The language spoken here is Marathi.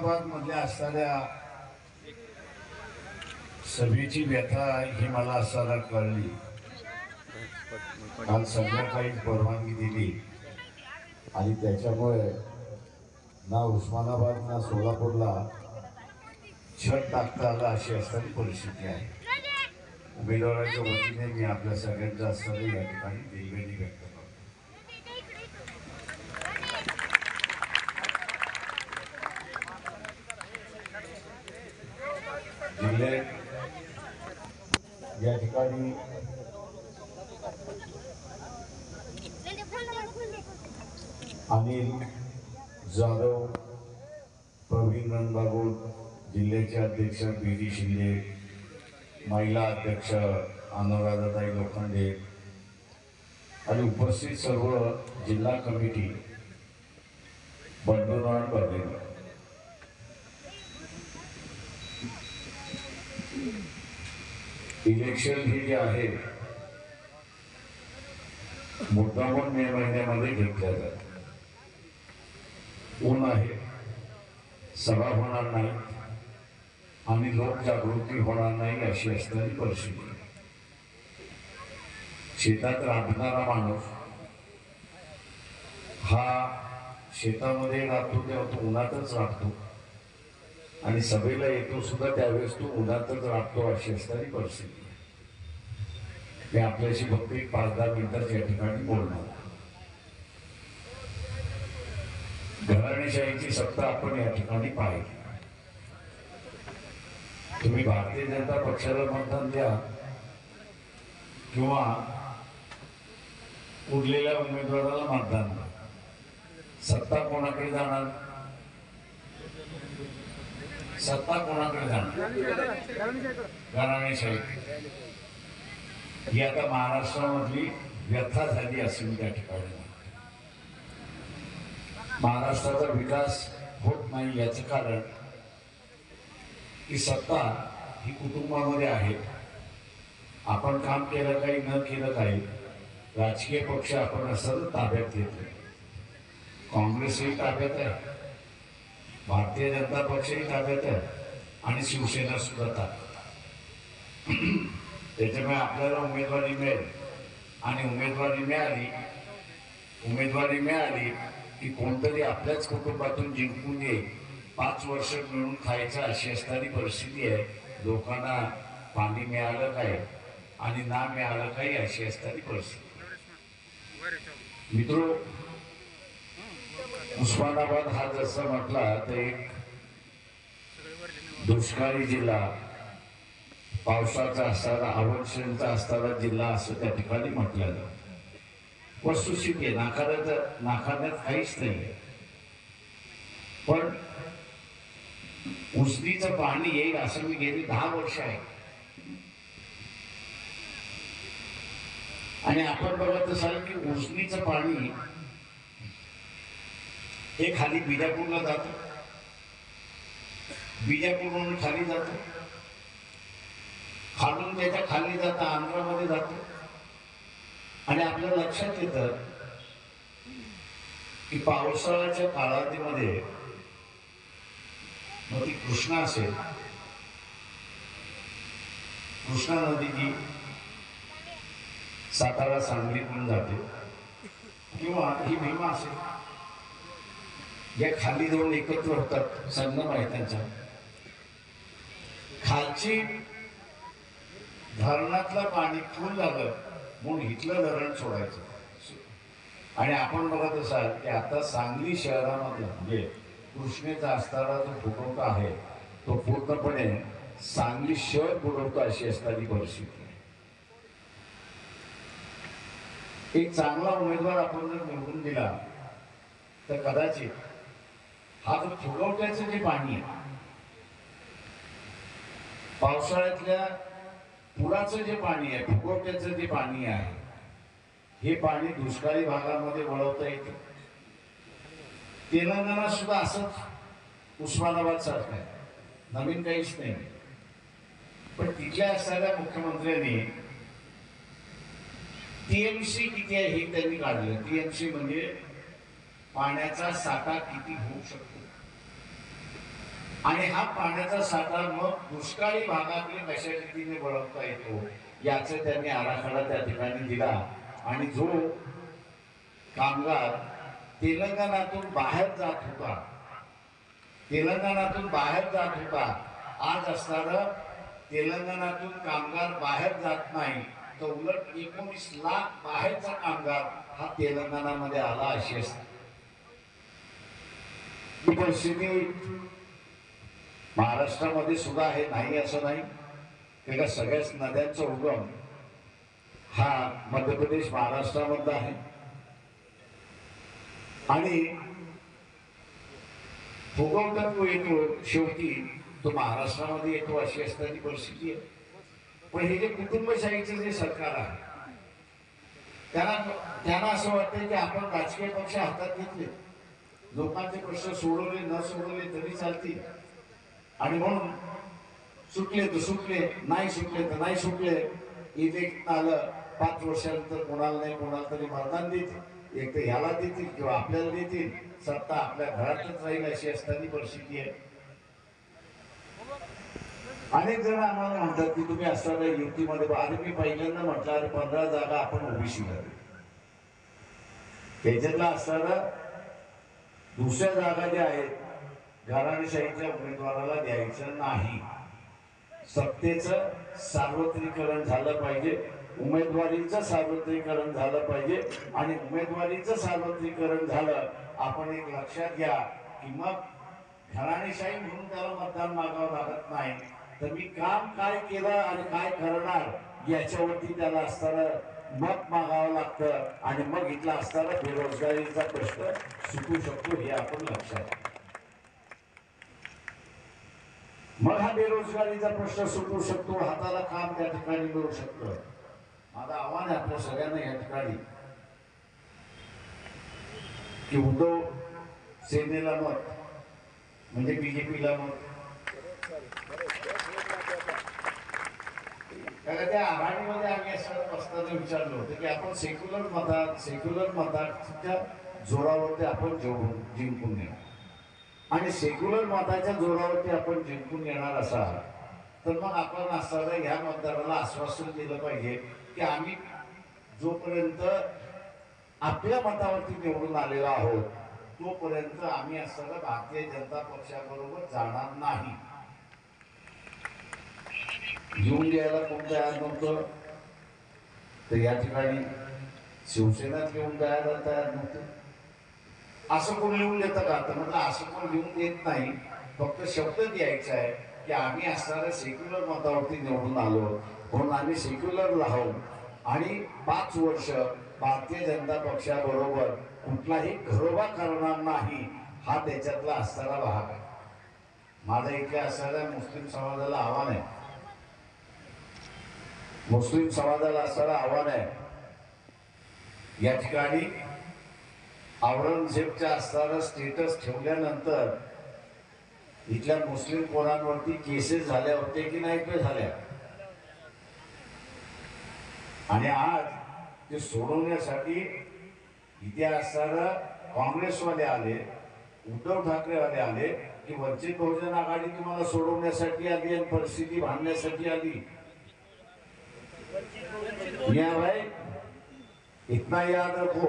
उस्मानाबाद मधल्या असणाऱ्या सभेची व्यथा ही मला असताना कळली। काल संध्याकाळी परवानगी दिली आणि त्याच्यामुळे ना उस्मानाबाद ना सोलापूरला छत टाकता आलं अशी असणारी परिस्थिती आहे। उमेदवारांच्या वतीने मी आपल्या सगळ्यांच्या असणारे या ठिकाणी दिलगिरी व्यक्त करतो। जिल्ह्यात या ठिकाणी अनिल जाधव, प्रवीण रणबागुल, जिल्ह्याचे अध्यक्ष बी.डी. शिंदे, महिला अध्यक्ष अनुराधाताई लोखंडे आणि उपस्थित सर्व जिल्हा कमिटी बंधूंना बघेल। इलेक्शन हे जे आहे मुद्दामून मे महिन्यामध्ये घेतल्या जाते। ऊन आहे, सभा होणार नाही आणि लोकजागृती होणार नाही अशी असणारी परिस्थिती। शेतात राबणारा माणूस हा शेतामध्ये राबतो तेव्हा तो उन्हातच राबतो आणि सभेला येतो सुद्धा त्यावेळेस तो उन्हातच राबतो अशी असणारी परिस्थिती। मी आपल्याशी फक्त 5-10 मिनिटात या ठिकाणी बोलणार। घराणेशाहीची सत्ता आपण या ठिकाणी पाहिली। तुम्ही भारतीय जनता पक्षाला मतदान द्या किंवा उरलेल्या उमेदवाराला मतदान द्या, सत्ता कोणाकडे जाणार? सत्ता कोणाकडे जाणार? घराणेशाही। ही आता महाराष्ट्रामधली व्यथा झाली असे मी त्या ठिकाणी। महाराष्ट्राचा विकास होत नाही याचं कारण की सत्ता ही कुटुंबामध्ये आहे। आपण काम केलं काही न केलं काही, राजकीय पक्ष आपण असं ताब्यात घेतले। काँग्रेसही ताब्यात आहे, भारतीय जनता पक्षही ताब्यात आहे आणि शिवसेना सुद्धा ताब्यात। त्याच्यामुळे आपल्याला उमेदवारी मिळेल आणि उमेदवारी मिळाली की कोणतरी आपल्याच कुटुंबातून जिंकून येईल। 5 वर्ष मिळून खायचं अशी असणारी परिस्थिती आहे। लोकांना पाणी मिळालं काय आणि ना मिळालं काही अशी असणारी परिस्थिती। मित्रो, उस्मानाबाद हा जसं म्हटला तर एक दुष्काळी जिल्हा, पावसाचा असणारा अवक्षणचा असणारा जिल्हा असं त्या ठिकाणी म्हटलं जातं। वस्तुस्थिती आहे, नाकारण्यात काहीच नाही। पण उजनीचं पाणी येईल असं मी गेली 10 वर्ष आहे आणि आपण बघत असाल की उजनीचं पाणी हे खाली बिजापूरला जातं, बिजापूरवरून खाली जातं, खालून त्याच्या खाली जातं, आंध्रामध्ये जातं आणि आपल्या लक्षात येतं की पावसाळ्याच्या कालावधीमध्ये मग ती कृष्णा असेल, कृष्णा नदी जी सातारा सांगलीतून जाते किंवा ही भीमा असेल, या खाली दोन एकत्र होतात, संगम आहे त्यांचा। खालची धरणातलं पाणी फुल झालं म्हणून इथलं धरण सोडायचं आणि आपण बघत असाल की आता सांगली शहरामध्ये म्हणजे कृष्णेचा असणारा जो फुटवटा आहे तो पूर्णपणे सांगली शहर बुडवतो अशी असणारी परिस्थिती आहे। एक चांगला उमेदवार आपण जर निवडून दिला तर कदाचित हा जो फुगवट्याचं जे पाणी आहे, पावसाळ्यातल्या पुराचं जे पाणी आहे, फुगवट्याचं जे पाणी आहे, हे पाणी दुष्काळी भागामध्ये वळवता येतं। तेलंगणा सुद्धा असंच उस्मानाबाद सारखं आहे, नवीन काहीच नाही। पण तिथल्या असणाऱ्या मुख्यमंत्र्यांनी टीएमसी किती आहे हे त्यांनी काढलं। टीएमसी म्हणजे पाण्याचा साठा किती होऊ शकतो। आणि हा पाण्याचा साठा मग दुष्काळी भागातले कशा रीतीने वळवता येतो याचा त्यांनी आराखडा त्या ठिकाणी दिला। आणि जो कामगार तेलंगणातून बाहेर जात होता, तेलंगणातून बाहेर जात होता, आज असणारा तेलंगणातून कामगार बाहेर जात नाही, तर उलट 19 लाख बाहेरचा कामगार हा तेलंगणामध्ये आला अशी असते ही परिस्थिती महाराष्ट्रामध्ये सुद्धा आहे, नाही असं नाही। त्याला सगळ्याच नद्यांचा उगम हा मध्य प्रदेश महाराष्ट्रामध्ये आहे आणि फुगवता तो येतो शेवटी तो महाराष्ट्रामध्ये येतो अशी असणारी परिस्थिती आहे। पण हे जे कुटुंबशाहीचं जे सरकार आहे त्यांना असं वाटतं की आपण राजकीय पक्ष हातात घेतले, लोकांचे प्रश्न सोडवले न सोडवले तरी चालतील आणि म्हणून सुटले तर सुटले, नाही सुटले तर नाही सुटले, इलेक्शन आलं 5 वर्षानंतर कोणाला नाही कोणाला तरी मतदान देतील, एक तर ह्याला देतील किंवा आपल्याला देतील, सत्ता आपल्या घरातच राहील अशी असणारी परिस्थिती आहे। अनेक जण आम्हाला म्हणतात की तुम्ही असताना युतीमध्ये, अरे मी पहिल्यांदा म्हटलं अरे 15 जागा आपण ओबीसीला त्याच्यातला असताना दुसऱ्या जागा ज्या आहेत घराणेशाहीच्या उमेदवाराला द्यायचं नाही, सत्तेचं सार्वत्रिकरण झालं पाहिजे, उमेदवारीचं सार्वत्रिकरण झालं पाहिजे आणि उमेदवारीचं सार्वत्रिकरण झालं आपण एक लक्षात घ्या की मग घराणेशाही म्हणून त्याला मतदान मागावं लागत नाही, तर मी काम काय केलं आणि काय करणार याच्यावरती त्याला असताना मत मागावं लागतं आणि मग इथला असताना बेरोजगारीचा प्रश्न सुटू शकतो हे आपण लक्षात। मग हा बेरोजगारीचा प्रश्न सुटू शकतो, हाताला काम त्या ठिकाणी मिळू शकतं। माझं आव्हान आहे आपल्या सगळ्यांना या ठिकाणी की उद्धव सेनेला मत म्हणजे बीजेपीला मत, कारण त्या आघाडीमध्ये आम्ही असं असताना विचारलं होतं की आपण सेक्युलर मताच्या जोरावरती आपण जिंकून येणार आणि सेक्युलर मताच्या जोरावरती आपण जिंकून येणार असाल तर मग आपण असताना ह्या मतदाराला आश्वासन दिलं पाहिजे की आम्ही जोपर्यंत आपल्या मतावरती निवडून आलेलो आहोत तोपर्यंत आम्ही असताना भारतीय जनता पक्षाबरोबर जाणार नाही। येऊन द्यायला कोण तयार नव्हतं, तर या ठिकाणी शिवसेनात येऊन द्यायला तयार नव्हते। असं कोण लिहून देतं का? तर म्हटलं असं कोण लिहून देत नाही, फक्त शब्द द्यायचा आहे की आम्ही असणाऱ्या सेक्युलर मतावरती निवडून आलो म्हणून आम्ही सेक्युलर राहू आणि 5 वर्ष भारतीय जनता पक्षाबरोबर कुठलाही घरोबा करणार नाही, हा त्याच्यातला असणारा भाग आहे। माझा इथल्या असणाऱ्या मुस्लिम समाजाला आव्हान आहे, मुस्लिम समाजाला असणारा आव्हान आहे, या ठिकाणी औरंगजेबच्या असणारा स्टेटस ठेवल्यानंतर इथल्या मुस्लिम पोरांवरती केसेस झाल्या होते की नाही ते झाल्या आणि आज ते सोडवण्यासाठी इथे असणारा काँग्रेसवाले आले, उद्धव ठाकरेवाले आले की वंचित बहुजन आघाडी तुम्हाला सोडवण्यासाठी आली आणि परिस्थिती बांधण्यासाठी आली। भाई इतना याद रखो